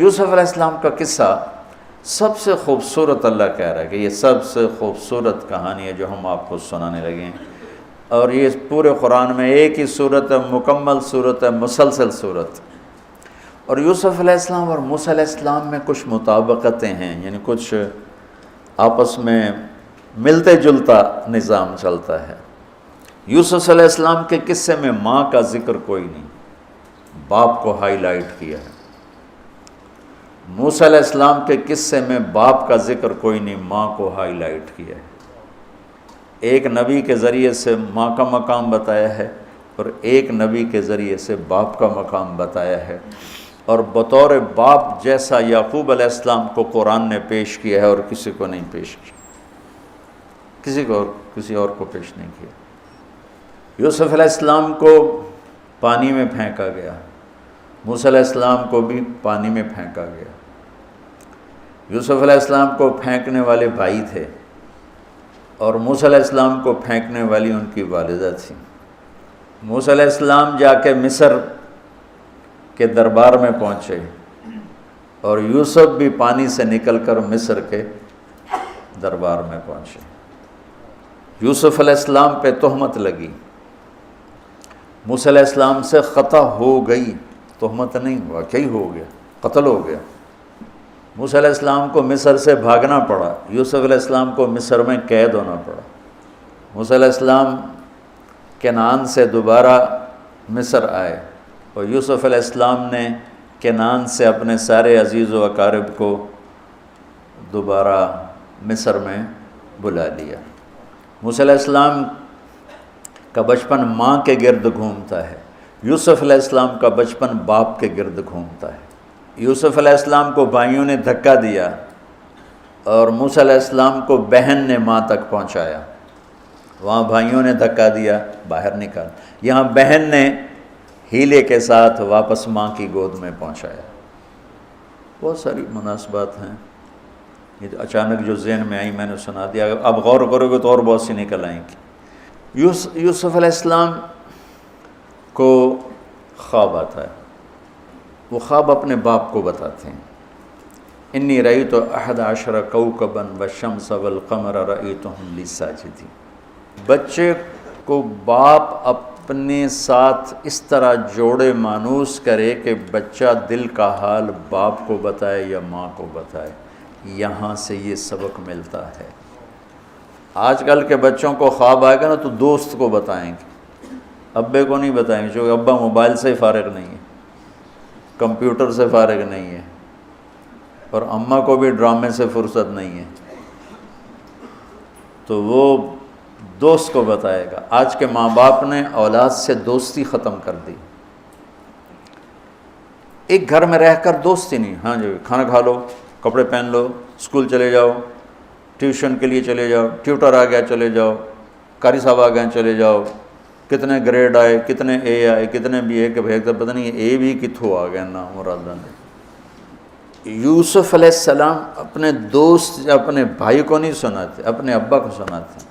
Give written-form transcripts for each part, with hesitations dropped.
یوسف علیہ السلام کا قصہ سب سے خوبصورت اللہ کہہ رہا ہے کہ یہ سب سے خوبصورت کہانی ہے جو ہم آپ کو سنانے لگے ہیں، اور یہ پورے قرآن میں ایک ہی صورت ہے، مکمل صورت ہے، مسلسل صورت۔ اور یوسف علیہ السلام اور موسیٰ علیہ السلام میں کچھ مطابقتیں ہیں، یعنی کچھ آپس میں ملتے جلتا نظام چلتا ہے۔ یوسف علیہ السلام کے قصے میں ماں کا ذکر کوئی نہیں، باپ کو ہائی لائٹ کیا ہے۔ موسیٰ علیہ السلام کے قصے میں باپ کا ذکر کوئی نہیں، ماں کو ہائی لائٹ کیا ہے۔ ایک نبی کے ذریعے سے ماں کا مقام بتایا ہے اور ایک نبی کے ذریعے سے باپ کا مقام بتایا ہے، اور بطور باپ جیسا یعقوب علیہ السلام کو قرآن نے پیش کیا ہے اور کسی کو نہیں پیش کیا، کسی اور کو پیش نہیں کیا۔ یوسف علیہ السلام کو پانی میں پھینکا گیا، موسیٰ علیہ السلام کو بھی پانی میں پھینکا گیا۔ یوسف علیہ السلام کو پھینکنے والے بھائی تھے اور موسیٰ علیہ السلام کو پھینکنے والی ان کی والدہ تھی۔ موسیٰ علیہ السلام جا کے مصر کے دربار میں پہنچے اور یوسف بھی پانی سے نکل کر مصر کے دربار میں پہنچے۔ یوسف علیہ السلام پہ تہمت لگی، موسیٰ علیہ السلام سے خطا ہو گئی، تہمت نہیں، واقعی ہو گیا، قتل ہو گیا۔ موسیٰ علیہ السلام کو مصر سے بھاگنا پڑا، یوسف علیہ السلام کو مصر میں قید ہونا پڑا۔ موسیٰ علیہ السلام کنعان سے دوبارہ مصر آئے اور یوسف علیہ السلام نے کنعان سے اپنے سارے عزیز و اقارب کو دوبارہ مصر میں بلا لیا۔ موسیٰ علیہ السلام کا بچپن ماں کے گرد گھومتا ہے، یوسف علیہ السلام کا بچپن باپ کے گرد گھومتا ہے۔ یوسف علیہ السلام کو بھائیوں نے دھکا دیا اور موسیٰ علیہ السلام کو بہن نے ماں تک پہنچایا۔ وہاں بھائیوں نے دھکا دیا، باہر نکال، یہاں بہن نے ہیلے کے ساتھ واپس ماں کی گود میں پہنچایا۔ بہت ساری مناسبات ہیں، یہ اچانک جو ذہن میں آئی میں نے سنا دیا، اب غور کرو گے تو اور بہت سی نکل آئیں گی۔ یوسف علیہ السلام کو خواب آتا ہے، وہ خواب اپنے باپ کو بتاتے ہیں۔ انی رأیت 11 کوكبا والشمس والقمر رأیتهم لی ساجدین۔ بچے کو باپ اپنے ساتھ اس طرح جوڑے مانوس کرے کہ بچہ دل کا حال باپ کو بتائے یا ماں کو بتائے، یہاں سے یہ سبق ملتا ہے۔ آج کل کے بچوں کو خواب آئے گا نا تو دوست کو بتائیں گے، ابے کو نہیں بتائیں گے، کیونکہ ابا موبائل سے فارغ نہیں ہے، کمپیوٹر سے فارغ نہیں ہے، اور اماں کو بھی ڈرامے سے فرصت نہیں ہے، تو وہ دوست کو بتائے گا۔ آج کے ماں باپ نے اولاد سے دوستی ختم کر دی، ایک گھر میں رہ کر دوستی نہیں، ہاں جی کھانا کھا لو، کپڑے پہن لو، اسکول چلے جاؤ، ٹیوشن کے لیے چلے جاؤ، ٹیوٹر آ گیا چلے جاؤ، قاری صاحب آ گئے چلے جاؤ، کتنے گریڈ آئے، کتنے اے آئے، کتنے بی اے کے بھیج تو پتہ نہیں اے بھی کتھوں آ گیا نا مرادہ نے۔ یوسف علیہ السلام اپنے دوست اپنے بھائی کو نہیں سناتے، اپنے ابا کو سناتے۔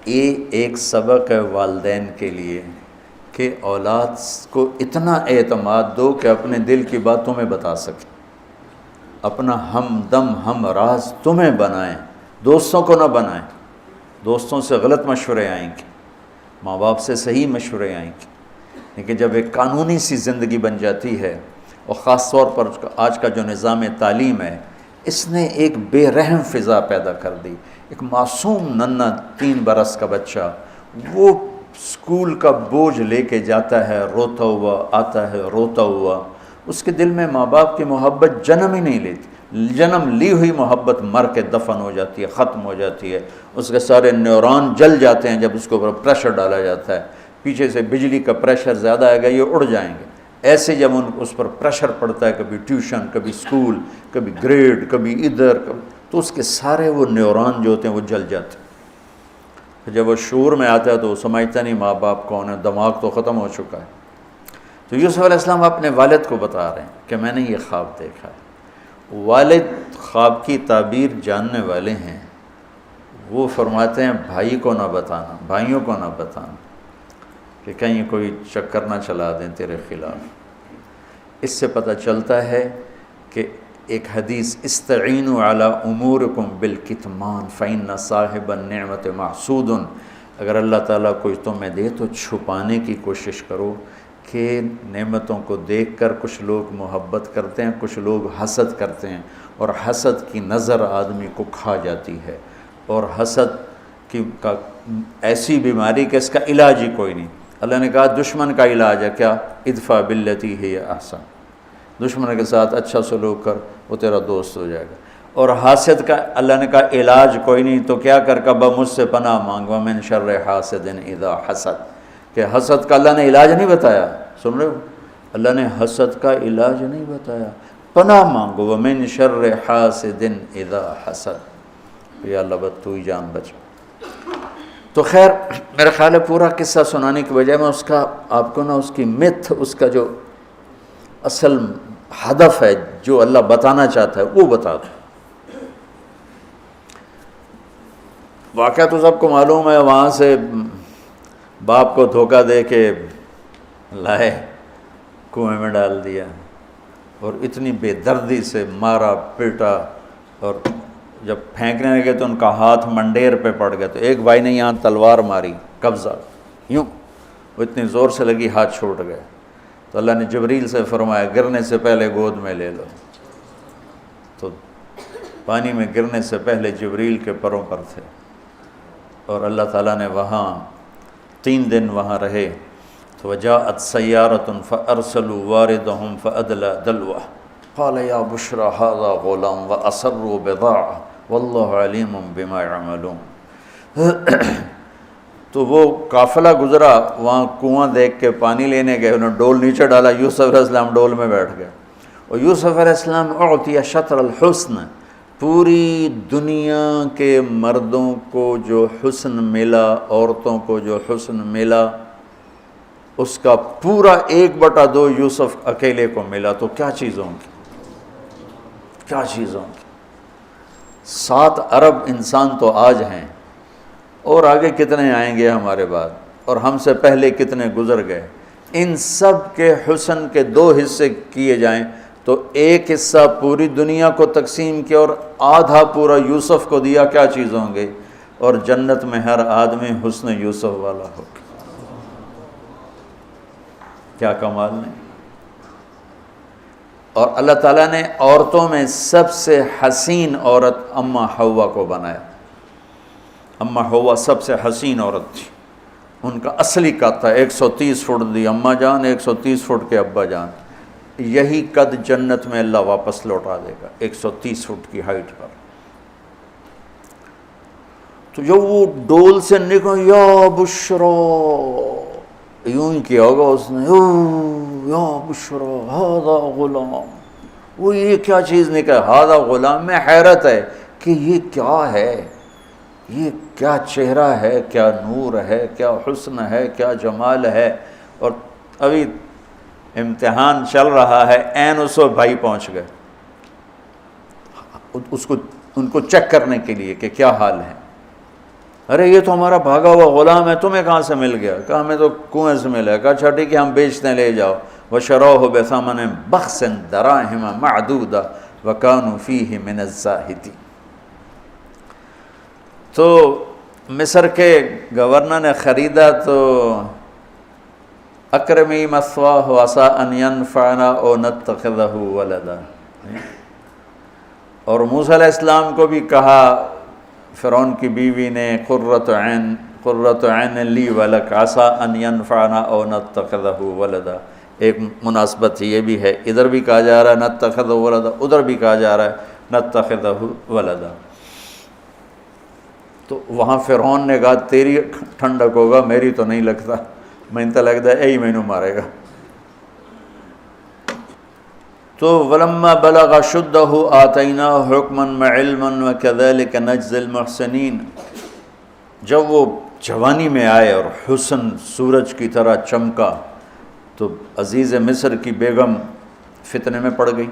یہ ایک سبق ہے والدین کے لیے کہ اولاد کو اتنا اعتماد دو کہ اپنے دل کی بات تمہیں بتا سکے، اپنا ہمدم ہم راز تمہیں بنائیں، دوستوں کو نہ بنائیں۔ دوستوں سے غلط مشورے آئیں گے، ماں باپ سے صحیح مشورے آئیں گے، لیکن جب ایک قانونی سی زندگی بن جاتی ہے، اور خاص طور پر آج کا جو نظام تعلیم ہے، اس نے ایک بے رحم فضا پیدا کر دی۔ ایک معصوم ننھا 3 برس کا بچہ وہ اسکول کا بوجھ لے کے جاتا ہے، روتا ہوا آتا ہے، روتا ہوا، اس کے دل میں ماں باپ کی محبت جنم ہی نہیں لیتی، جنم لی ہوئی محبت مر کے دفن ہو جاتی ہے، ختم ہو جاتی ہے، اس کے سارے نیورون جل جاتے ہیں جب اس کے اوپر پریشر ڈالا جاتا ہے، پیچھے سے بجلی کا پریشر زیادہ آئے گا یہ اڑ جائیں گے۔ ایسے جب اس پر پریشر پڑتا ہے، کبھی ٹیوشن، کبھی اسکول، کبھی گریڈ، کبھی ادھر، تو اس کے سارے وہ نیورون جو ہوتے ہیں وہ جل جاتے ہیں۔ جب وہ شعور میں آتا ہے تو وہ سمجھتا نہیں ماں باپ کون ہے، دماغ تو ختم ہو چکا ہے۔ تو یوسف علیہ السلام اپنے والد کو بتا رہے ہیں کہ میں نے یہ خواب دیکھا ہے۔ والد خواب کی تعبیر جاننے والے ہیں، وہ فرماتے ہیں بھائی کو نہ بتانا، بھائیوں کو نہ بتانا، کہ کہیں کوئی چکر نہ چلا دیں تیرے خلاف۔ اس سے پتہ چلتا ہے کہ ایک حدیث استعینوا علی امورکم بالکتمان فإن صاحب النعمت محسود، اگر اللہ تعالیٰ کچھ تمہیں دے تو چھپانے کی کوشش کرو، کہ نعمتوں کو دیکھ کر کچھ لوگ محبت کرتے ہیں، کچھ لوگ حسد کرتے ہیں، اور حسد کی نظر آدمی کو کھا جاتی ہے، اور حسد کا ایسی بیماری کہ اس کا علاج ہی کوئی نہیں۔ اللہ نے کہا دشمن کا علاج ہے کیا؟ ادفع باللتی ہی احسن، دشمن کے ساتھ اچھا سلوک کر، وہ تیرا دوست ہو جائے گا۔ اور حاسد کا اللہ نے کہا علاج کوئی نہیں، تو کیا کر کبا مجھ سے پناہ مانگ، ومن شر حاسد اذا حسد، کہ حسد کا اللہ نے علاج نہیں بتایا، سن رہے ہو؟ اللہ نے حسد کا علاج نہیں بتایا، پناہ مانگو، ومن شر حاسد اذا حسد، یا اللہ بس تو ہی جان بچ۔ تو خیر میرا خیال ہے پورا قصہ سنانے کی بجائے میں اس کا آپ کو نا اس کی متھ، اس کا جو اصل ہدف ہے جو اللہ بتانا چاہتا ہے وہ بتا دوں۔ واقعہ تو سب کو معلوم ہے، وہاں سے باپ کو دھوکہ دے کے لائے کنویں میں ڈال دیا، اور اتنی بے دردی سے مارا پیٹا، اور جب پھینکنے لگے تو ان کا ہاتھ منڈیر پہ پڑ گیا، تو ایک بھائی نے یہاں تلوار ماری قبضہ یوں، وہ اتنی زور سے لگی ہاتھ چھوٹ گئے، تو اللہ نے جبریل سے فرمایا گرنے سے پہلے گود میں لے لو، تو پانی میں گرنے سے پہلے جبریل کے پروں پر تھے، اور اللہ تعالیٰ نے وہاں 3 دن وہاں رہے۔ تو وجاءت سیارة فأرسلوا واردهم فأدلى دلوه قال یا بشرى هذا غلام وأسروا بضاعة واللہ علیم بما يعملون۔ تو وہ قافلہ گزرا، وہاں کنواں دیکھ کے پانی لینے گئے، انہوں نے ڈول نیچے ڈالا، یوسف علیہ السلام ڈول میں بیٹھ گئے، اور یوسف علیہ السلام اعطی شطر الحسن، پوری دنیا کے مردوں کو جو حسن ملا، عورتوں کو جو حسن ملا، اس کا پورا 1/2 یوسف اکیلے کو ملا، تو کیا چیز ہوں گی، کیا چیز ہوں گی۔ 7 ارب انسان تو آج ہیں، اور آگے کتنے آئیں گے ہمارے بعد، اور ہم سے پہلے کتنے گزر گئے۔ ان سب کے حسن کے 2 حصے کیے جائیں تو 1 حصہ پوری دنیا کو تقسیم کیا اور آدھا پورا یوسف کو دیا، کیا چیز ہوں گے؟ اور جنت میں ہر آدمی حسن یوسف والا ہو، کیا کمال نہیں۔ اور اللہ تعالیٰ نے عورتوں میں سب سے حسین عورت اماں حوا کو بنایا۔ اماں حوا سب سے حسین عورت تھی، ان کا اصلی قد تھا 130 فٹ دی اماں جان، 130 فٹ کے ابا جان، یہی قد جنت میں اللہ واپس لوٹا دے گا 130 فٹ کی ہائٹ پر۔ تو جب وہ ڈول سے نکل یا بشرا، یوں ہی کیا ہوگا اس نے، یا بشرا ہذا غلام، وہ یہ کیا چیز نکل، ہذا غلام، میں حیرت ہے کہ یہ کیا ہے، یہ کیا چہرہ ہے، کیا نور ہے، کیا حسن ہے، کیا جمال ہے۔ اور ابھی امتحان چل رہا ہے، عین اس وقت بھائی پہنچ گئے ان کو چیک کرنے کے لیے کہ کیا حال ہے۔ ارے یہ تو ہمارا بھاگا ہوا غلام ہے، تمہیں کہاں سے مل گیا؟ کہا ہمیں تو کنویں سے ملا ہے۔ کہا اچھا ٹھیک ہے ہم بیچتے ہیں، لے جاؤ۔ وَشَرَوْهُ بِثَمَنٍ بَخْسٍ دَرَاهِمَ مَعْدُودَةٍ وَكَانُوا فِيهِ مِنَ الزَّاهِدِينَ۔ تو مصر کے گورنر نے خریدا تو اکرمی مثواہ وعسیٰ ان ینفعنا او نتخذہ ولدا، اور موسیٰ علیہ السلام کو بھی کہا فرعون کی بیوی نے قرۃ عین لی ولک عسیٰ ان ینفعنا او نتخذہ ولدا۔ ایک مناسبت یہ بھی ہے، ادھر بھی کہا جا رہا ہے نتخذہ ولدا، ادھر بھی کہا جا رہا ہے نتخذہ ولدا۔ تو وہاں فرعون نے کہا تیری ٹھنڈک ہوگا، میری تو نہیں لگتا، میں تو لگتا ہے یہی مینوں مارے گا۔ تو وَلَمَّا بَلَغَ شُدَّهُ آتَيْنَاهُ حُكْمًا وَعِلْمًا وَكَذَلِكَ نَجْزِي الْمُحْسِنِينَ۔ جب وہ جوانی میں آئے اور حسن سورج کی طرح چمکا تو عزیز مصر کی بیگم فتنے میں پڑ گئی۔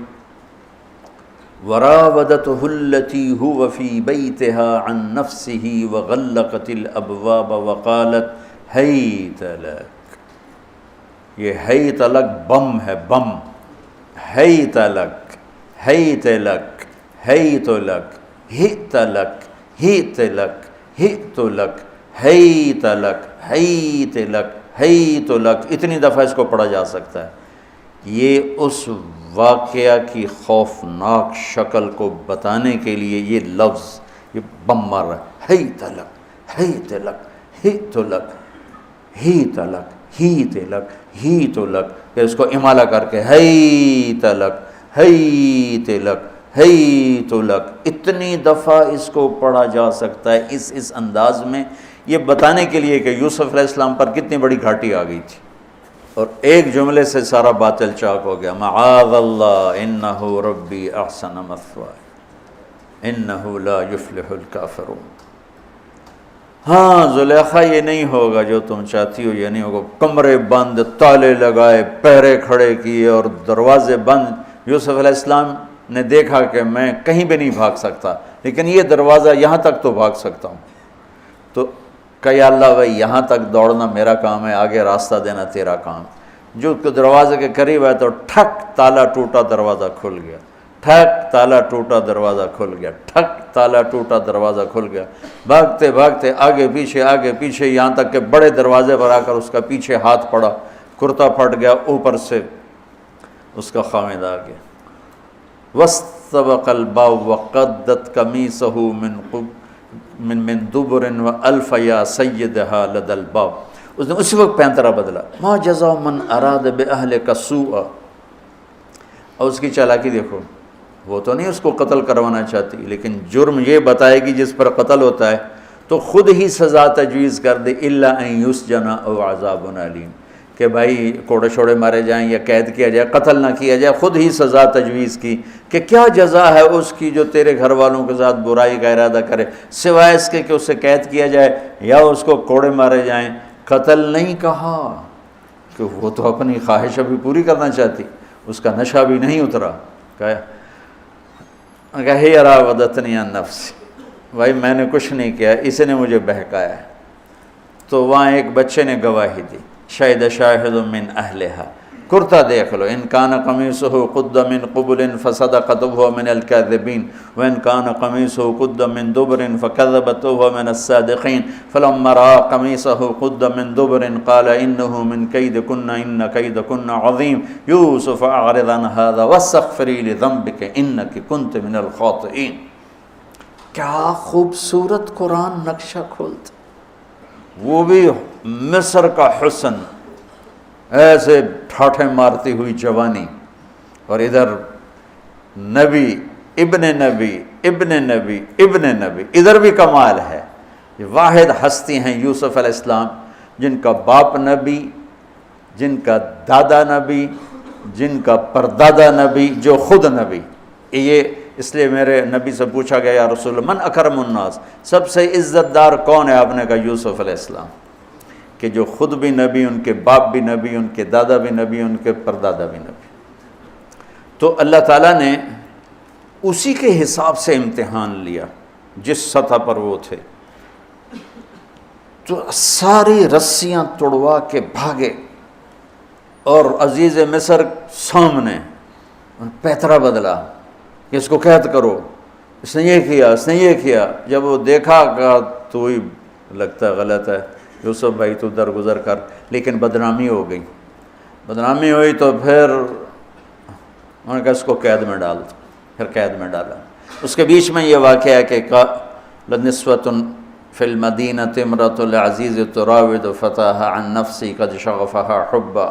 وراودته التي هو في بيتها عن نفسه وغلقت الابواب وقالت هيت لك، یہ ہیت لک بم ہے، بم، ہیت لک، حیت لک حیت لک ہت لک ہت لک ہت لک حیت لک حیت لک حیت لک، اتنی دفعہ اس کو پڑھا جا سکتا ہے۔ یہ اس واقعہ کی خوفناک شکل کو بتانے کے لیے یہ لفظ، یہ بم مار رہا ہے، حیت لک حیت لک ہت لک ہیت لک ہیت لک ہیت لک، پھر اس کو امالہ کر کے حیت لک حیت لک حیت لک، اتنی دفعہ اس کو پڑھا جا سکتا ہے اس انداز میں، یہ بتانے کے لیے کہ یوسف علیہ السلام پر کتنی بڑی گھاٹی آ گئی تھی، اور ایک جملے سے سارا باطل چاک ہو گیا، معاذ اللہ انہ ربی احسن مثوایا انہ لا یفلح الکافرون۔ ہاں زلیخا یہ نہیں ہوگا جو تم چاہتی ہو، یہ نہیں ہوگا، کمرے بند، تالے لگائے، پہرے کھڑے کیے اور دروازے بند۔ یوسف علیہ السلام نے دیکھا کہ میں کہیں بھی نہیں بھاگ سکتا، لیکن یہ دروازہ یہاں تک تو بھاگ سکتا ہوں، تو کہ یا اللہ بھائی یہاں تک دوڑنا میرا کام ہے، آگے راستہ دینا تیرا کام۔ جو دروازے کے قریب ہے تو ٹھک تالا ٹوٹا دروازہ کھل گیا، ٹھک تالا ٹوٹا دروازہ کھل گیا، ٹھک تالا ٹوٹا دروازہ کھل گیا، بھاگتے بھاگتے آگے پیچھے یہاں تک کہ بڑے دروازے پر آ کر اس کا پیچھے ہاتھ پڑا، کرتا پھٹ گیا، اوپر سے اس کا خامد آ گیا۔ وَاسْتَبَقَ الْبَابُ وَقَدَّتْ قَمِيصَهُ من دبر وَأَلْفَ يَا سَيِّدَهَا لَدَى الْبَابِ، اس نے اسی وقت پینترا بدلا، مَا جَزَاءُ مَنْ أَرَادَ بِأَهْلِكَ سُوءًا، اور اس کی چالاکی دیکھو، وہ تو نہیں اس کو قتل کروانا چاہتی، لیکن جرم یہ بتائے گی جس پر قتل ہوتا ہے تو خود ہی سزا تجویز کر دے، إِلَّا أَن يُسْجَنَ أَوْ عَذَابٌ أَلِيمٌ، کہ بھائی کوڑے شوڑے مارے جائیں یا قید کیا جائے، قتل نہ کیا جائے، خود ہی سزا تجویز کی کہ کیا جزا ہے اس کی جو تیرے گھر والوں کے ساتھ برائی کا ارادہ کرے، سوائے اس کے کہ اسے قید کیا جائے یا اس کو کوڑے مارے جائیں۔ قتل نہیں کہا کہ وہ تو اپنی خواہش ابھی پوری کرنا چاہتی، اس کا نشہ بھی نہیں اترا، کہا ہی راودتنی عن نفسی، بھائی میں نے کچھ نہیں کیا، اس نے مجھے بہکایا ہے۔ تو وہاں ایک بچے نے گواہی دی، شاہد شاہد من اہلہا، کرتا دیکھ لو، ان کان قمیصہ قد من قبل فصدقت وهو من الكاذبین وان کان قمیصہ قد من دبر فکذبت وهو من الصادقین فلما رأى قمیصہ قد من دبر قال انه من کیدکن ان کیدکن عظیم یوسف اعرض عن هذا واستغفری لذنبک انک کنت من الخاطئین۔ کیا خوبصورت قرآن نقشہ کھولتا، وہ بھی مصر کا حسن، ایسے ٹھاٹھے مارتی ہوئی جوانی، اور ادھر نبی ابن نبی ابن نبی ابن نبی، ادھر بھی کمال ہے۔ یہ واحد ہستی ہیں یوسف علیہ السلام، جن کا باپ نبی، جن کا دادا نبی، جن کا پردادا نبی، جو خود نبی۔ یہ اس لیے میرے نبی سے پوچھا گیا یا رسول اللہ من اکرم الناس، سب سے عزت دار کون ہے؟ آپ نے کہا یوسف علیہ السلام، کہ جو خود بھی نبی، ان کے باپ بھی نبی، ان کے دادا بھی نبی، ان کے پردادا بھی نبی۔ تو اللہ تعالیٰ نے اسی کے حساب سے امتحان لیا جس سطح پر وہ تھے، تو ساری رسیاں توڑوا کے بھاگے، اور عزیز مصر سامنے پیترا بدلا کہ اس کو قید کرو، اس نے یہ کیا، اس نے یہ کیا۔ جب وہ دیکھا کہ تو ہی لگتا ہے غلط ہے، یوسف بھائی تو درگزر کر، لیکن بدنامی ہو گئی، بدنامی ہوئی تو پھر انہوں نے کہا اس کو قید میں ڈال دو، پھر قید میں ڈالا۔ اس کے بیچ میں یہ واقعہ ہے کہ لنسوة فی المدینۃ امرأۃ العزیز تراود فتاها عن نفسی قد شغفها حبا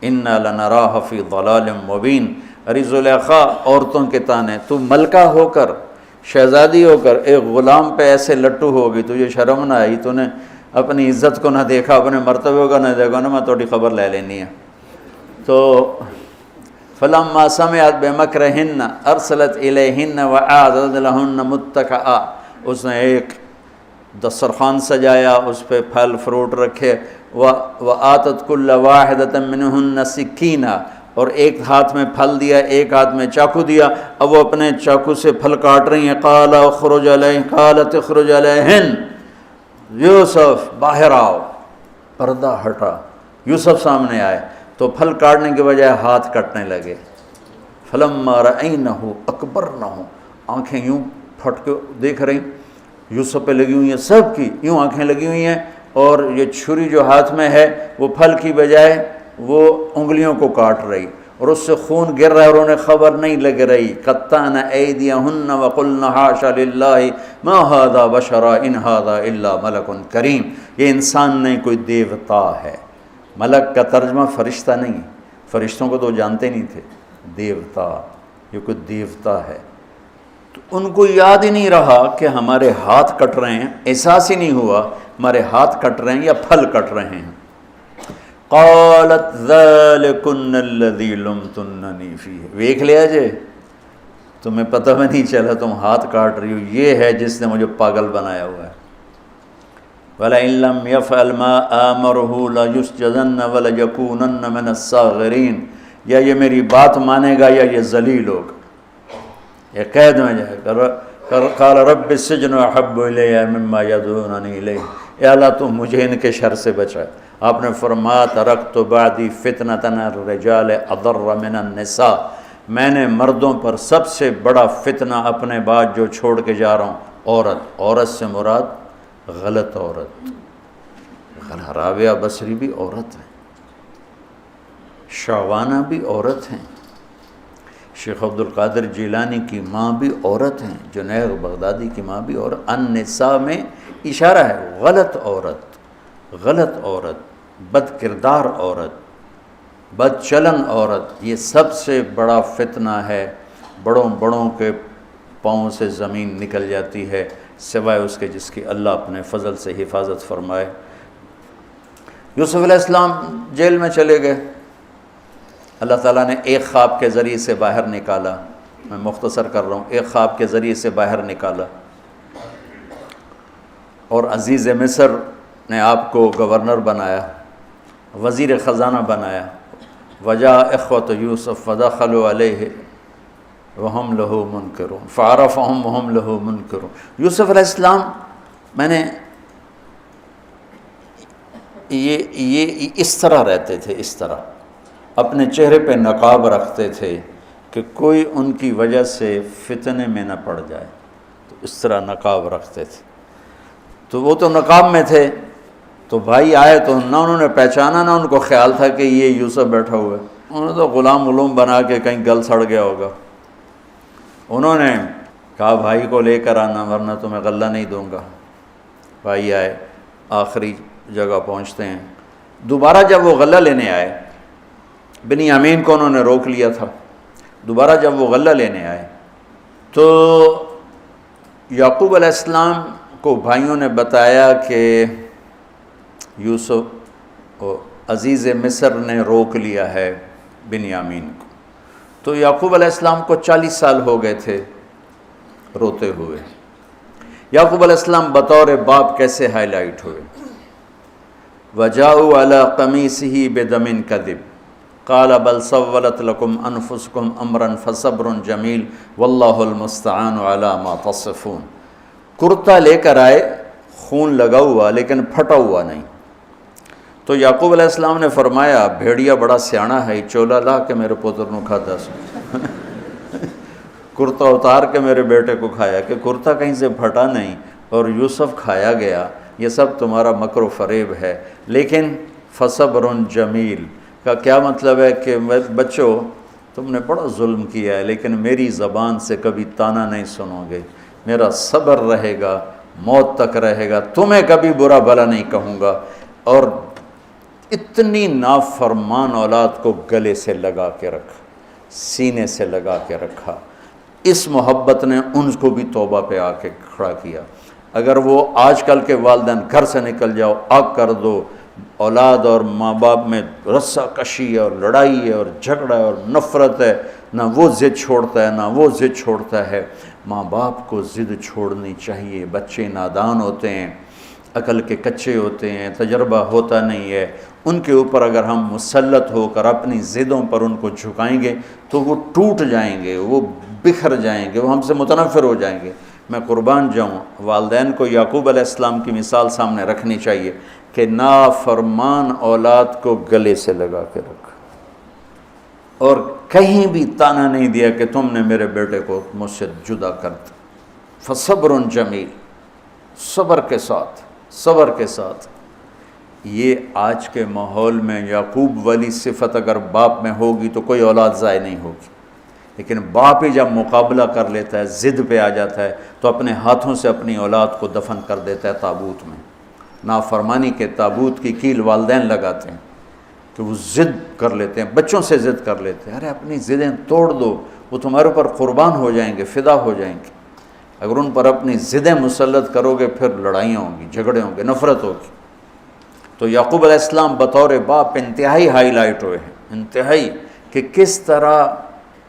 انا لنراها فی ضلال مبین۔ ارے زلیخا، عورتوں کے تانے، تو ملکہ ہو کر، شہزادی ہو کر ایک غلام پہ ایسے لٹو ہوگی، تجھے شرم نہ آئی؟ تو نے اپنی عزت کو نہ دیکھا، اپنے مرتبے کو نہ دیکھا نا، میں تھوڑی خبر لے لینی ہے۔ تو فلما سمعت بمکرہن ارسلت الیہن واعدت لہن متکئا، اس نے ایک دسترخوان سجایا، اس پہ پھل فروٹ رکھے، وآتت کل واحدۃ منہن سکینہ، اور ایک ہاتھ میں پھل دیا، ایک ہاتھ میں چاقو دیا، اب وہ اپنے چاقو سے پھل کاٹ رہی ہیں۔ قال اخرج علیہن، قالت اخرج علیہن، یوسف باہر آؤ۔ پردہ ہٹا، یوسف سامنے آئے تو پھل کاٹنے کے بجائے ہاتھ کٹنے لگے۔ فلما رأینہ اکبرنہ، آنکھیں یوں پھٹ کے دیکھ رہی یوسف پہ لگی ہوئی ہیں، سب کی یوں آنکھیں لگی ہوئی ہیں، اور یہ چھری جو ہاتھ میں ہے وہ پھل کی بجائے وہ انگلیوں کو کاٹ رہی، اور اس سے خون گر رہا ہے اور انہیں خبر نہیں لگ رہی۔ قطعن ایدیہن وقلن حاشا للہ ما ھذا بشرا ان ھذا الا ملک کریم، یہ انسان نہیں، کوئی دیوتا ہے۔ ملک کا ترجمہ فرشتہ نہیں، فرشتوں کو تو جانتے نہیں تھے، دیوتا، یہ کوئی دیوتا ہے۔ تو ان کو یاد ہی نہیں رہا کہ ہمارے ہاتھ کٹ رہے ہیں، احساس ہی نہیں ہوا ہمارے ہاتھ کٹ رہے ہیں یا پھل کٹ رہے ہیں۔ قالت ذالکن الذی لمتننی فیہ، ویکھ لیا جے، تمہیں پتہ بھی نہیں چلا تم ہاتھ کاٹ رہی ہو، یہ ہے جس نے مجھے پاگل بنایا ہوا ہے۔ وَلَئِن لَّمْ يَفْعَلْ مَا آمَرُهُ لَيُسْجَنَنَّ وَلَيَكُونَنَّ مِنَ الصَّاغِرِينَ، یا یہ میری بات مانے گا یا یہ ذلیل ہوگا، یہ قید میں جائے گا۔ قال رب السجن احب الی مما یدعوننی الیہ، اے اللہ تو مجھے ان کے شر سے بچا۔ آپ نے فرمایا ترکت بعدی فتنۃ الرجال اضر من النساء، میں نے مردوں پر سب سے بڑا فتنہ اپنے بعد جو چھوڑ کے جا رہا ہوں عورت۔ عورت سے مراد غلط عورت، رابعہ بصری بھی عورت ہے، شعوانہ بھی عورت ہیں، شیخ عبد القادر جیلانی کی ماں بھی عورت ہیں، جنید بغدادی کی ماں بھی عورت۔ النساء میں اشارہ ہے غلط عورت، غلط عورت، بد کردار عورت، بد چلن عورت، یہ سب سے بڑا فتنہ ہے۔ بڑوں بڑوں کے پاؤں سے زمین نکل جاتی ہے سوائے اس کے جس کی اللہ اپنے فضل سے حفاظت فرمائے۔ یوسف علیہ السلام جیل میں چلے گئے، اللہ تعالیٰ نے ایک خواب کے ذریعے سے باہر نکالا، میں مختصر کر رہا ہوں، ایک خواب کے ذریعے سے باہر نکالا، اور عزیز مصر نے آپ کو گورنر بنایا، وزیر خزانہ بنایا۔ وجاء اخوۃ یوسف فدخلوا علیہ وہم لہ منکرون فعرفہم وہم لہ منکرون۔ یوسف علیہ السلام، میں نے یہ اس طرح رہتے تھے، اس طرح اپنے چہرے پہ نقاب رکھتے تھے کہ کوئی ان کی وجہ سے فتنے میں نہ پڑ جائے، تو اس طرح نقاب رکھتے تھے۔ تو وہ تو نقاب میں تھے، تو بھائی آئے تو نہ انہوں نے پہچانا، نہ ان کو خیال تھا کہ یہ یوسف بیٹھا ہوا ہے، انہوں نے تو غلام علوم بنا کے کہیں گل سڑ گیا ہوگا۔ انہوں نے کہا بھائی کو لے کر آنا ورنہ تمہیں غلہ نہیں دوں گا۔ بھائی آئے، آخری جگہ پہنچتے ہیں، دوبارہ جب وہ غلہ لینے آئے، بنیامین کو انہوں نے روک لیا تھا، دوبارہ جب وہ غلہ لینے آئے تو یعقوب علیہ السلام کو بھائیوں نے بتایا کہ یوسف عزیز مصر نے روک لیا ہے بنیامین کو۔ تو یعقوب علیہ السلام کو 40 سال ہو گئے تھے روتے ہوئے۔ یعقوب علیہ السلام بطور باپ کیسے ہائی لائٹ ہوئے؟ وَجَاءُوا عَلَىٰ قَمِيصِهِ بِدَمٍ كَذِبٍ قال بل سولت لکم انفسکم امرا فصبر جمیل واللہ المستعان علی ما تصفون۔ کرتا لے کر آئے، خون لگا ہوا لیکن پھٹا ہوا نہیں۔ تو یعقوب علیہ السلام نے فرمایا بھیڑیا بڑا سیانا ہے، چولا لا کے میرے پوتر نو کھاتا سو کرتا اتار کے میرے بیٹے کو کھایا، کہ کرتا کہیں سے پھٹا نہیں اور یوسف کھایا گیا، یہ سب تمہارا مکر و فریب ہے۔ لیکن فصبر جمیل کا کیا مطلب ہے کہ بچوں تم نے بڑا ظلم کیا ہے لیکن میری زبان سے کبھی طعنہ نہیں سنو گے، میرا صبر رہے گا، موت تک رہے گا، تمہیں کبھی برا بھلا نہیں کہوں گا۔ اور اتنی نافرمان اولاد کو گلے سے لگا کے رکھا، سینے سے لگا کے رکھا، اس محبت نے ان کو بھی توبہ پہ آ کے کھڑا کیا۔ اگر وہ آج کل کے والدین گھر سے نکل جاؤ، آگ کر دو، اولاد اور ماں باپ میں رسہ کشی ہے اور لڑائی ہے اور جھگڑا ہے اور نفرت ہے، نہ وہ ضد چھوڑتا ہے نہ وہ ضد چھوڑتا ہے۔ ماں باپ کو ضد چھوڑنی چاہیے، بچے نادان ہوتے ہیں، عقل کے کچے ہوتے ہیں، تجربہ ہوتا نہیں ہے، ان کے اوپر اگر ہم مسلط ہو کر اپنی ضدوں پر ان کو جھکائیں گے تو وہ ٹوٹ جائیں گے، وہ بکھر جائیں گے، وہ ہم سے متنفر ہو جائیں گے۔ میں قربان جاؤں، والدین کو یعقوب علیہ السلام کی مثال سامنے رکھنی چاہیے کہ نافرمان اولاد کو گلے سے لگا کے رکھا۔ اور کہیں بھی تانا نہیں دیا کہ تم نے میرے بیٹے کو مجھ سے جدا کر دیا۔ فصبر جمیل، صبر کے ساتھ۔ یہ آج کے ماحول میں یعقوب والی صفت اگر باپ میں ہوگی تو کوئی اولاد ضائع نہیں ہوگی، لیکن باپ ہی جب مقابلہ کر لیتا ہے، ضد پہ آ جاتا ہے، تو اپنے ہاتھوں سے اپنی اولاد کو دفن کر دیتا ہے تابوت میں۔ نافرمانی کے تابوت کی کیل والدین لگاتے ہیں کہ وہ ضد کر لیتے ہیں، بچوں سے ضد کر لیتے ہیں، ارے اپنی ضدیں توڑ دو، وہ تمہارے اوپر قربان ہو جائیں گے، فدا ہو جائیں گے۔ اگر ان پر اپنی ضدیں مسلط کرو گے پھر لڑائیاں ہوں گی، جھگڑے ہوں گے، نفرت ہوگی۔ تو یعقوب علیہ السلام بطور باپ انتہائی ہائی لائٹ ہوئے ہیں، انتہائی، کہ کس طرح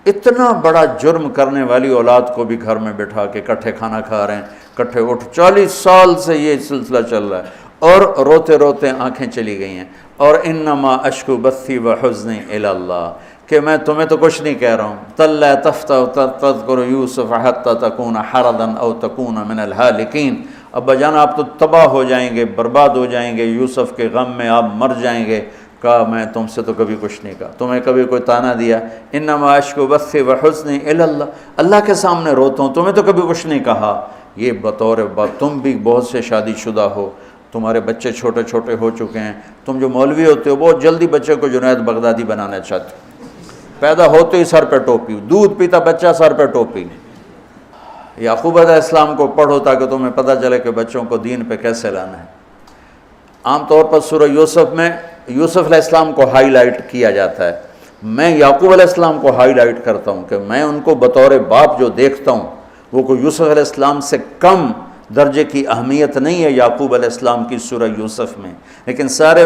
اتنا بڑا جرم کرنے والی اولاد کو بھی گھر میں بٹھا کے کٹھے کھانا کھا رہے ہیں، کٹھے اٹھ، 40 سال سے یہ سلسلہ چل رہا ہے، اور روتے روتے آنکھیں چلی گئی ہیں۔ اور انما اشکو بثی وحزنی الی اللہ، کہ میں تمہیں تو کچھ نہیں کہہ رہا ہوں، تَلَّا تَفْتَحُ تَذْكُرُ يُوسُفَ حَتَّى تَكُونَ حَرَضًا أَوْ تَكُونَ مِنَ الْهَالِكِينَ، ابا جان آپ تو تباہ ہو جائیں گے، برباد ہو جائیں گے، یوسف کے غم میں آپ مر جائیں گے۔ کہا میں تم سے تو کبھی کچھ نہیں کہا، تمہیں کبھی کوئی تانا دیا؟ انما اشکو بثی وحزنی الی اللہ، اللہ کے سامنے روتا ہوں، تمہیں تو کبھی کچھ نہیں کہا۔ یہ بطور باپ، تم بھی بہت سے شادی شدہ ہو، تمہارے بچے چھوٹے چھوٹے ہو چکے ہیں، تم جو مولوی ہوتے ہو بہت جلدی بچے کو جنید بغدادی بنانا چاہتے ہو، پیدا ہوتے ہی سر پہ ٹوپی، دودھ پیتا بچہ سر پہ ٹوپی۔ یعقوب علیہ السلام کو پڑھو تاکہ تمہیں پتہ چلے کہ بچوں کو دین پہ کیسے لانا ہے۔ عام طور پر سورہ یوسف میں یوسف علیہ السلام کو ہائی لائٹ کیا جاتا ہے، میں یعقوب علیہ السلام کو ہائی لائٹ کرتا ہوں کہ میں ان کو بطور باپ جو دیکھتا ہوں وہ کوئی یوسف علیہ السلام سے کم درجے کی اہمیت نہیں ہے یعقوب علیہ السلام کی سورہ یوسف میں، لیکن سارے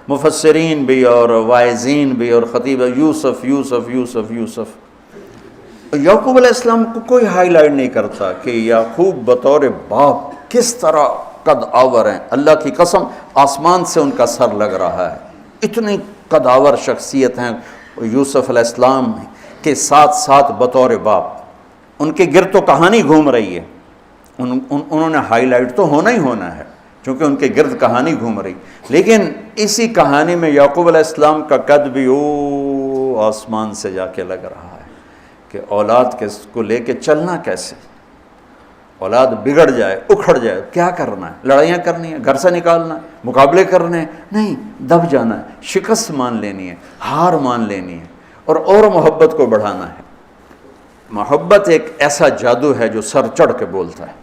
مفسرین بھی اور واعظین بھی اور خطیب یوسف یوسف یوسف یوسف، یعقوب علیہ السلام کو کوئی ہائی لائٹ نہیں کرتا کہ یعقوب بطور باپ کس طرح قد آور ہیں۔ اللہ کی قسم آسمان سے ان کا سر لگ رہا ہے، اتنی قد آور شخصیت ہیں یوسف علیہ السلام کے ساتھ ساتھ بطور باپ۔ ان کے گرد تو کہانی گھوم رہی ہے، انہوں نے ہائی لائٹ تو ہونا ہی ہونا ہے چونکہ ان کے گرد کہانی گھوم رہی، لیکن اسی کہانی میں یعقوب علیہ السلام کا قد بھی آسمان سے جا کے لگ رہا ہے کہ اولاد کو لے کے چلنا کیسے، اولاد بگڑ جائے، اکھڑ جائے، کیا کرنا ہے؟ لڑائیاں کرنی ہے، گھر سے نکالنا ہے، مقابلے کرنے ہیں؟ نہیں، دب جانا ہے، شکست مان لینی ہے، ہار مان لینی ہے، اور محبت کو بڑھانا ہے۔ محبت ایک ایسا جادو ہے جو سر چڑھ کے بولتا ہے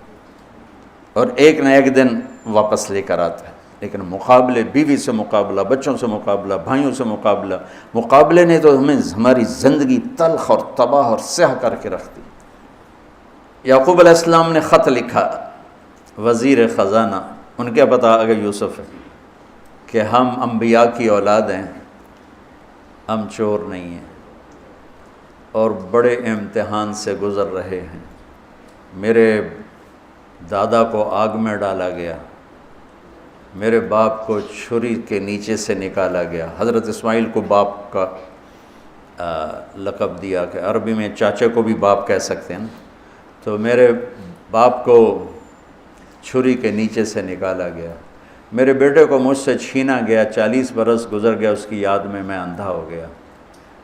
اور ایک نہ ایک دن واپس لے کر آتا ہے، لیکن مقابلے، بیوی سے مقابلہ، بچوں سے مقابلہ، بھائیوں سے مقابلہ، مقابلے نے تو ہمیں ہماری زندگی تلخ اور تباہ اور سیاہ کر کے رکھ دی۔ یعقوب علیہ السلام نے خط لکھا وزیر خزانہ، ان کے پتہ اگر یوسف ہے، کہ ہم انبیاء کی اولاد ہیں، ہم چور نہیں ہیں اور بڑے امتحان سے گزر رہے ہیں۔ میرے دادا کو آگ میں ڈالا گیا، میرے باپ کو چھری کے نیچے سے نکالا گیا۔ حضرت اسماعیل کو باپ کا لقب دیا کہ عربی میں چاچے کو بھی باپ کہہ سکتے ہیں نا، تو میرے باپ کو چھری کے نیچے سے نکالا گیا، میرے بیٹے کو مجھ سے چھینا گیا، 40 برس گزر گیا، اس کی یاد میں اندھا ہو گیا،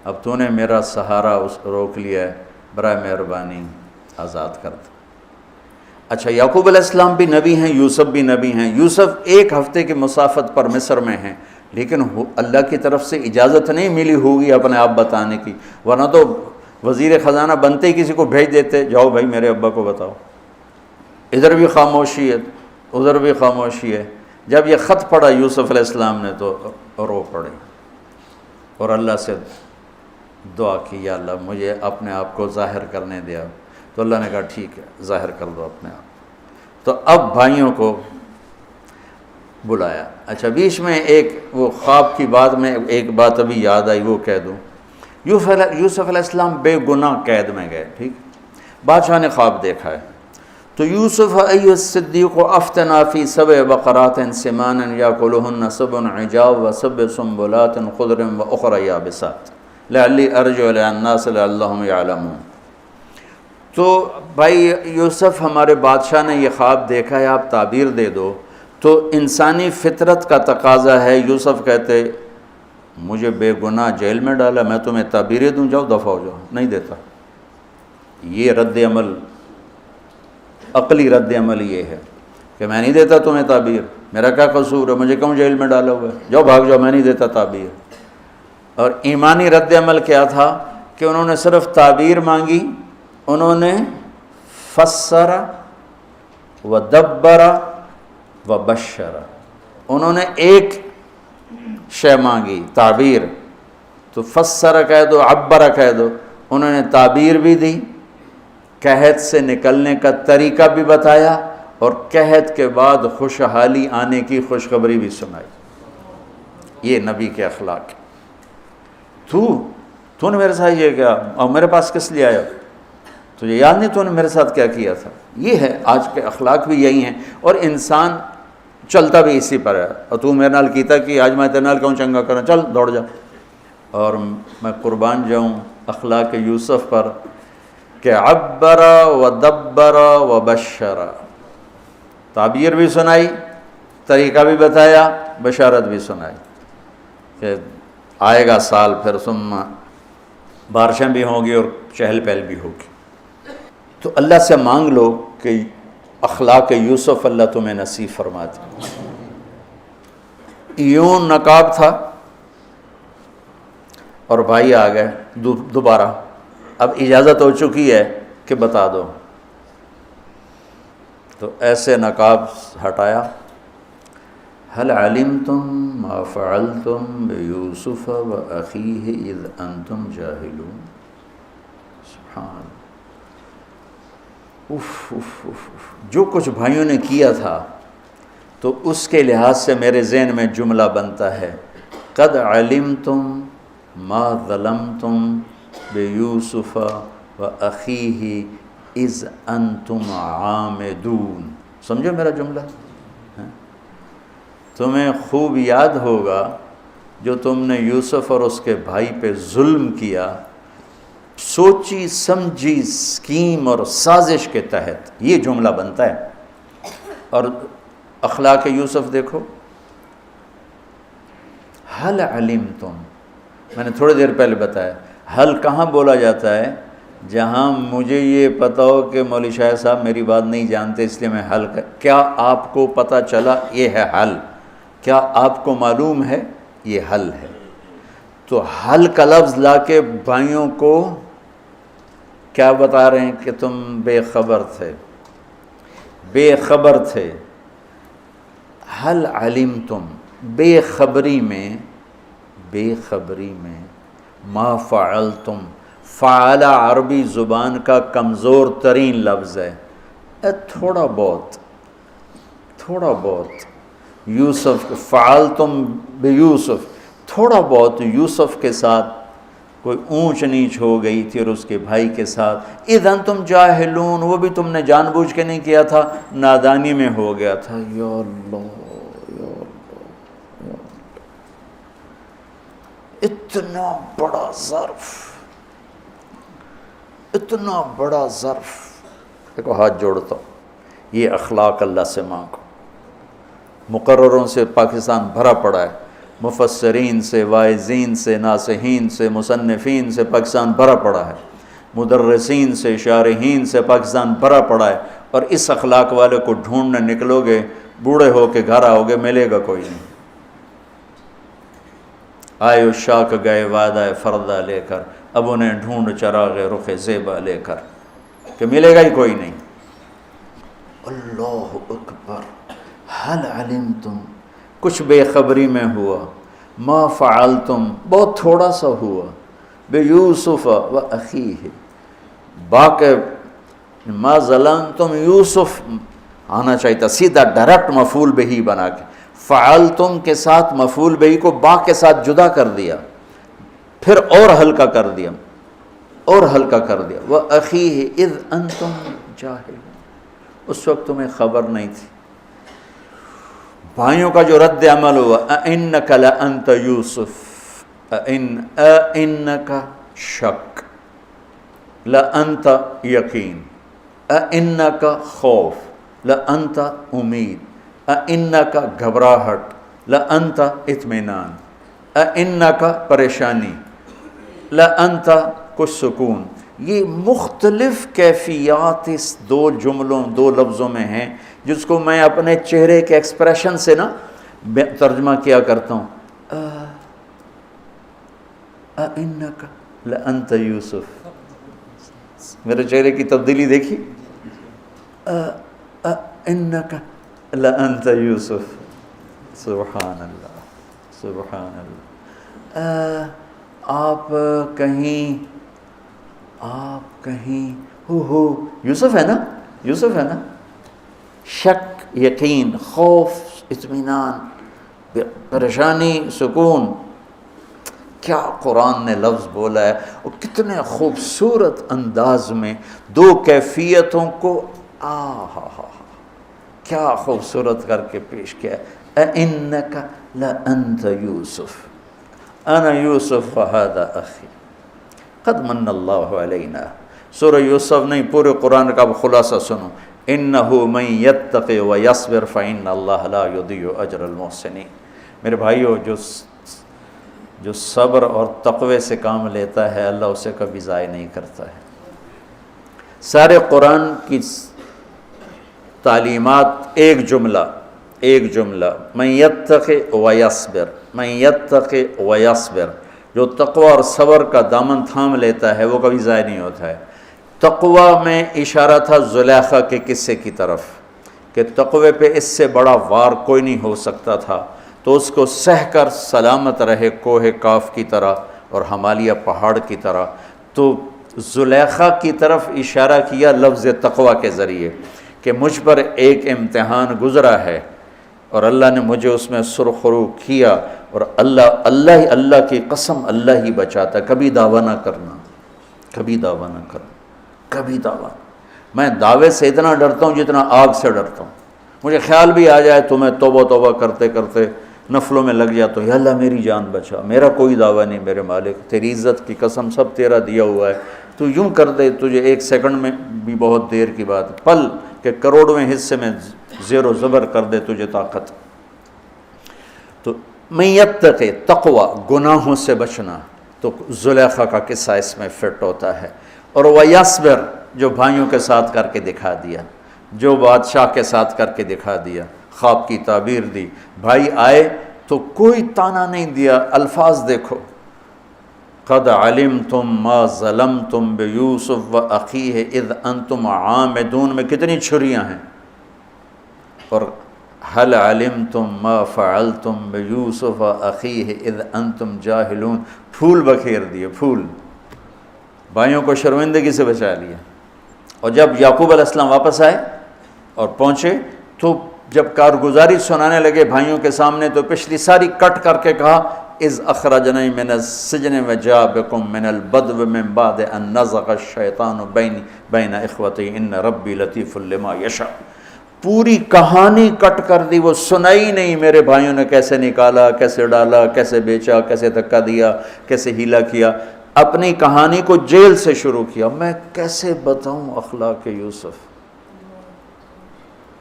اب تو نے میرا سہارا روک لیا ہے، برائے مہربانی آزاد کر دو۔ اچھا، یعقوب علیہ السلام بھی نبی ہیں، یوسف بھی نبی ہیں۔ یوسف 1 ہفتے کی مسافت پر مصر میں ہیں، لیکن اللہ کی طرف سے اجازت نہیں ملی ہوگی اپنے آپ بتانے کی، ورنہ تو وزیر خزانہ بنتے ہی کسی کو بھیج دیتے، جاؤ بھائی میرے ابا کو بتاؤ۔ ادھر بھی خاموشی ہے، ادھر بھی خاموشی ہے۔ جب یہ خط پڑھا یوسف علیہ السلام نے تو رو پڑے اور اللہ سے دعا کی، یا اللہ مجھے اپنے آپ کو ظاہر کرنے دیا۔ تو اللہ نے کہا ٹھیک ہے، ظاہر کر دو اپنے آپ۔ تو اب بھائیوں کو بلایا۔ اچھا، بیچ میں ایک وہ خواب کی بات میں ایک بات ابھی یاد آئی، وہ کہہ دوں۔ یوسف علیہ السلام بے گناہ قید میں گئے، ٹھیک، بادشاہ نے خواب دیکھا ہے، تو یوسف ایھا الصدیق افتنا فی 7 بقرات سمان یاکلہن 7 عجاف و7 سنبلات خضر واخر یابسات لعلی ارجع الی الناس لعلہم یعلمون۔ تو بھائی یوسف، ہمارے بادشاہ نے یہ خواب دیکھا ہے، آپ تعبیر دے دو۔ تو انسانی فطرت کا تقاضا ہے، یوسف کہتے مجھے بے گناہ جیل میں ڈالا، میں تمہیں تعبیریں دوں، جاؤ دفع ہو جاؤ، نہیں دیتا۔ یہ رد عمل، عقلی رد عمل یہ ہے کہ میں نہیں دیتا تمہیں تعبیر، میرا کیا قصور ہے، مجھے کیوں جیل میں ڈالا ہوا ہے، جاؤ بھاگ جاؤ، میں نہیں دیتا تعبیر۔ اور ایمانی رد عمل کیا تھا کہ انہوں نے صرف تعبیر مانگی، انہوں نے فسر و دبر و بشر، انہوں نے ایک شے مانگی تعبیر، تو فسر کہہ دو، عبر کہہ دو، انہوں نے تعبیر بھی دی، قحط سے نکلنے کا طریقہ بھی بتایا، اور قحط کے بعد خوشحالی آنے کی خوشخبری بھی سنائی۔ یہ نبی کے اخلاق۔ تو نے میرے ساتھ یہ کیا، اور میرے پاس کس لیے آیا، تجھے یاد نہیں تو نے میرے ساتھ کیا کیا تھا؟ یہ ہے آج کے اخلاق بھی یہی ہیں، اور انسان چلتا بھی اسی پر ہے۔ اور تو میرے نال کیتا کہ آج میں تیرے نال کیوں چنگا کرنا، چل دوڑ جا۔ اور میں قربان جاؤں اخلاق یوسف پر کہ عبر و دبر و بشر، تعبیر بھی سنائی، طریقہ بھی بتایا، بشارت بھی سنائی کہ آئے گا سال، پھر ثم بارشیں بھی ہوں گی اور چہل پہل بھی ہوگی۔ تو اللہ سے مانگ لو کہ اخلاق یوسف اللہ تمہیں نصیب فرما دے۔ یوں نقاب تھا اور بھائی آ گئے دوبارہ، اب اجازت ہو چکی ہے کہ بتا دو، تو ایسے نقاب ہٹایا، هل علمتم ما فعلتم بیوسف واخیہ اذ انتم جاہلون۔ سبحان، جو کچھ بھائیوں نے کیا تھا تو اس کے لحاظ سے میرے ذہن میں جملہ بنتا ہے، قد علمتم ما ظلمتم بیوسف واخیہ اذ انتم عامدون۔ سمجھو میرا جملہ؟ تمہیں خوب یاد ہوگا جو تم نے یوسف اور اس کے بھائی پہ ظلم کیا، سوچی سمجھی اسکیم اور سازش کے تحت، یہ جملہ بنتا ہے۔ اور اخلاق یوسف دیکھو، حل علمتم، میں نے تھوڑی دیر پہلے بتایا، حل کہاں بولا جاتا ہے؟ جہاں مجھے یہ پتہ ہو کہ مولوی شاہ صاحب میری بات نہیں جانتے اس لیے میں حل کیا آپ کو پتہ چلا، یہ ہے حل، کیا آپ کو معلوم ہے، یہ حل ہے۔ تو حل کا لفظ لا کے بھائیوں کو کیا بتا رہے ہیں کہ تم بے خبر تھے، بے خبر تھے۔ حل علمتم، بے خبری میں ما فعلتم، فعل عربی زبان کا کمزور ترین لفظ ہے، تھوڑا بہت یوسف، فعلتم بیوسف، تھوڑا بہت یوسف کے ساتھ کوئی اونچ نیچ ہو گئی تھی اور اس کے بھائی کے ساتھ، اذ انتم جاہلون، وہ بھی تم نے جان بوجھ کے نہیں کیا تھا، نادانی میں ہو گیا تھا۔ یا اللہ، یا اللہ، یا اللہ، اتنا بڑا ظرف، اتنا بڑا ظرف۔ دیکھو ہاتھ جوڑتا ہوں، یہ اخلاق اللہ سے مانگو۔ مقرروں سے پاکستان بھرا پڑا ہے، مفسرین سے، واعظین سے، ناصحین سے، مصنفین سے پاکستان بھرا پڑا ہے، مدرسین سے، شارحین سے پاکستان بھرا پڑا ہے، اور اس اخلاق والے کو ڈھونڈنے نکلو گے، بوڑھے ہو کے گھر آؤ گے، ملے گا کوئی نہیں۔ آئے اشاق گئے وعدہ فردہ لے کر، اب انہیں ڈھونڈ چراغ رخ زیبا لے کر، کہ ملے گا ہی کوئی نہیں۔ اللہ اکبر، حل علمتم، کچھ بے خبری میں ہوا، ما فعلتم، بہت تھوڑا سا ہوا، بیوسف و اخیہ، باقی ما ظلمتم، یوسف آنا چاہیے تھا سیدھا ڈائریکٹ مفعول بہی بنا کے، فعلتم کے ساتھ مفعول بہی کو با کے ساتھ جدا کر دیا، پھر اور ہلکا کر دیا، وَأَخِيهِ اِذْ أَنْتُمْ جَاهِلُونَ، اس وقت تمہیں خبر نہیں تھی۔ بھائیوں کا جو رد عمل ہوا، أَإِنَّكَ لَأَنْتَ يُوسُف، أَإِنَّكَ شک، لَأَنْتَ یقین، أَإِنَّكَ خوف، لَأَنْتَ امید، أَإِنَّكَ گھبراہٹ، لَأَنْتَ اطمینان، اِنَّکَ پریشانی، لَأَنْتَ کچھ سکون، یہ مختلف کیفیات اس دو جملوں دو لفظوں میں ہیں، جس کو میں اپنے چہرے کے ایکسپریشن سے نا ترجمہ کیا کرتا ہوں. اِنَّکَ لَأَنْتَ یوسف، میرے چہرے کی تبدیلی دیکھی. اِنَّکَ لَأَنْتَ یوسف، سبحان اللہ سبحان اللہ. آپ کہیں ہو یوسف ہے نا، یوسف ہے نا. شک، یقین، خوف، اطمینان، پریشانی، سکون. کیا قرآن نے لفظ بولا ہے، اور کتنے خوبصورت انداز میں دو کیفیتوں کو کیا خوبصورت کر کے پیش کیا. اِنَّکَ لَأَنْتَ یوسف، انا یوسف وہذا اخی قد من اللہ علینا. سورہ یوسف نہیں، پورے قرآن کا خلاصہ سنو. اِنَّهُ مَن يَتَّقِ وَيَصْبِرْ فَإِنَّ اللَّهَ لَا يُضِيعُ أَجْرَ الْمُحْسِنِينَ. میرے بھائیو، جو صبر اور تقوی سے کام لیتا ہے اللہ اسے کبھی ضائع نہیں کرتا ہے. سارے قرآن کی تعلیمات ایک جملہ من یتق ویصبر، من یتق ویصبر. جو تقوی اور صبر کا دامن تھام لیتا ہے وہ کبھی ضائع نہیں ہوتا ہے. تقوی میں اشارہ تھا زلیخا کے قصے کی طرف کہ تقوی پہ اس سے بڑا وار کوئی نہیں ہو سکتا تھا، تو اس کو سہ کر سلامت رہے کوہ کاف کی طرح اور ہمالیہ پہاڑ کی طرح. تو زلیخا کی طرف اشارہ کیا لفظ تقوی کے ذریعے کہ مجھ پر ایک امتحان گزرا ہے اور اللہ نے مجھے اس میں سرخرو کیا، اور اللہ کی قسم اللہ ہی بچاتا. کبھی دعویٰ نہ کرنا، کبھی دعویٰ نہ کرنا، کبھی دعویٰ. میں دعوے سے اتنا ڈرتا ہوں جتنا آگ سے ڈرتا ہوں. مجھے خیال بھی آ جائے تو میں توبہ کرتے کرتے نفلوں میں لگ جاتا ہوں، یا اللہ میری جان بچا، میرا کوئی دعویٰ نہیں میرے مالک، تیری عزت کی قسم سب تیرا دیا ہوا ہے، تو یوں کر دے. تجھے ایک سیکنڈ میں بھی بہت دیر کی بات، پل کہ کروڑویں حصے میں زیر و زبر کر دے تجھے طاقت. تو من یتق تقوی، گناہوں سے بچنا، تو زلیخا کا قصہ اس میں فٹ ہوتا ہے. اور ویصبر، جو بھائیوں کے ساتھ کر کے دکھا دیا، جو بادشاہ کے ساتھ کر کے دکھا دیا، خواب کی تعبیر دی. بھائی آئے تو کوئی تانا نہیں دیا، الفاظ دیکھو. قد علمتم ما ظلمتم بیوسف واخیہ اذ انتم عامدون میں کتنی چھریاں ہیں. اور هل علمتم ما فعلتم بیوسف واخیہ اذ انتم جاہلون، پھول بکھیر دیے، پھول. بھائیوں کو شرمندگی سے بچا لیا. اور جب یعقوب علیہ السلام واپس آئے اور پہنچے تو جب کارگزاری سنانے لگے بھائیوں کے سامنے تو پچھلی ساری کٹ کر کے کہا اذ اخرجنی من السجن وجاء بکم من البدو من بعد ان نزغ الشیطان بین اخوتی ان ربی لطیف لما یشاء. پوری کہانی کٹ کر دی، وہ سنائی نہیں میرے بھائیوں نے کیسے نکالا، کیسے ڈالا، کیسے بیچا، کیسے دھکا دیا، کیسے ہیلا کیا. اپنی کہانی کو جیل سے شروع کیا. میں کیسے بتاؤں اخلاق یوسف.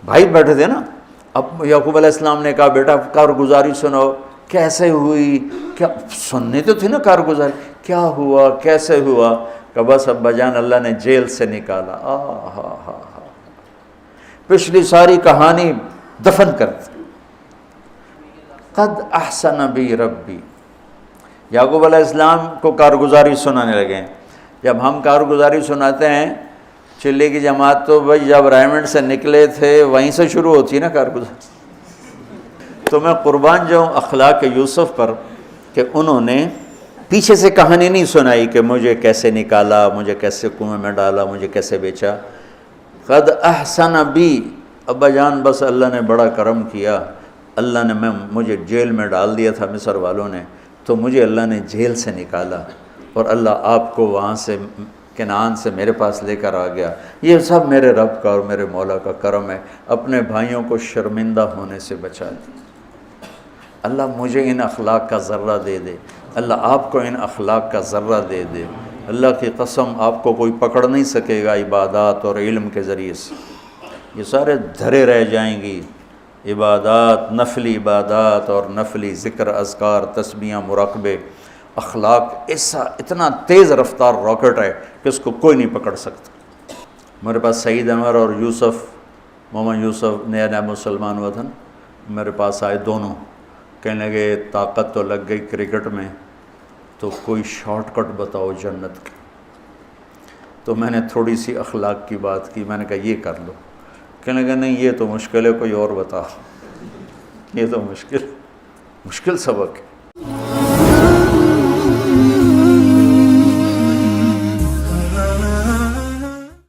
بھائی بیٹھے تھے نا، اب یعقوب علیہ السلام نے کہا بیٹا کارگزاری سناؤ، کیسے ہوئی، کیا سننے تو تھی نا کارگزاری، کیا ہوا کیسے ہوا. کہ بس ابا جان اللہ نے جیل سے نکالا. پچھلی ساری کہانی دفن کر دی. قد احسن بی ربی. یعقوب علیہ السلام کو کارگزاری سنانے لگے. جب ہم کارگزاری سناتے ہیں چلے کی جماعت تو بھائی جب ریمنڈ سے نکلے تھے وہیں سے شروع ہوتی ہے نا کارگزاری. تو میں قربان جاؤں اخلاق یوسف پر کہ انہوں نے پیچھے سے کہانی نہیں سنائی کہ مجھے کیسے نکالا، مجھے کیسے کنویں میں ڈالا، مجھے کیسے بیچا. قد احسن بی، ابا جان بس اللہ نے بڑا کرم کیا، اللہ نے مجھے جیل میں ڈال دیا تھا مصر والوں نے، تو مجھے اللہ نے جیل سے نکالا اور اللہ آپ کو وہاں سے کنعان سے میرے پاس لے کر آ گیا. یہ سب میرے رب کا اور میرے مولا کا کرم ہے. اپنے بھائیوں کو شرمندہ ہونے سے بچا دیا. اللہ مجھے ان اخلاق کا ذرہ دے دے، اللہ آپ کو ان اخلاق کا ذرہ دے دے. اللہ کی قسم آپ کو کوئی پکڑ نہیں سکے گا عبادات اور علم کے ذریعے سے. یہ سارے دھرے رہ جائیں گی عبادات، نفلی عبادات اور نفلی ذکر، اذکار، تسبیحاں، مراقبے، اخلاق ایسا اتنا تیز رفتار راکٹ ہے کہ اس کو کوئی نہیں پکڑ سکتا۔ میرے پاس سعید انور اور یوسف، محمد یوسف نیا نیا مسلمان ہوا تھا نا، میرے پاس آئے دونوں، کہنے لگے طاقت تو لگ گئی کرکٹ میں، تو کوئی شارٹ کٹ بتاؤ جنت کی۔ تو میں نے تھوڑی سی اخلاق کی بات کی، میں نے کہا یہ کر لو، کہنے لگا نہیں یہ تو مشکل ہے، کوئی اور بتا، یہ تو مشکل سبق ہے۔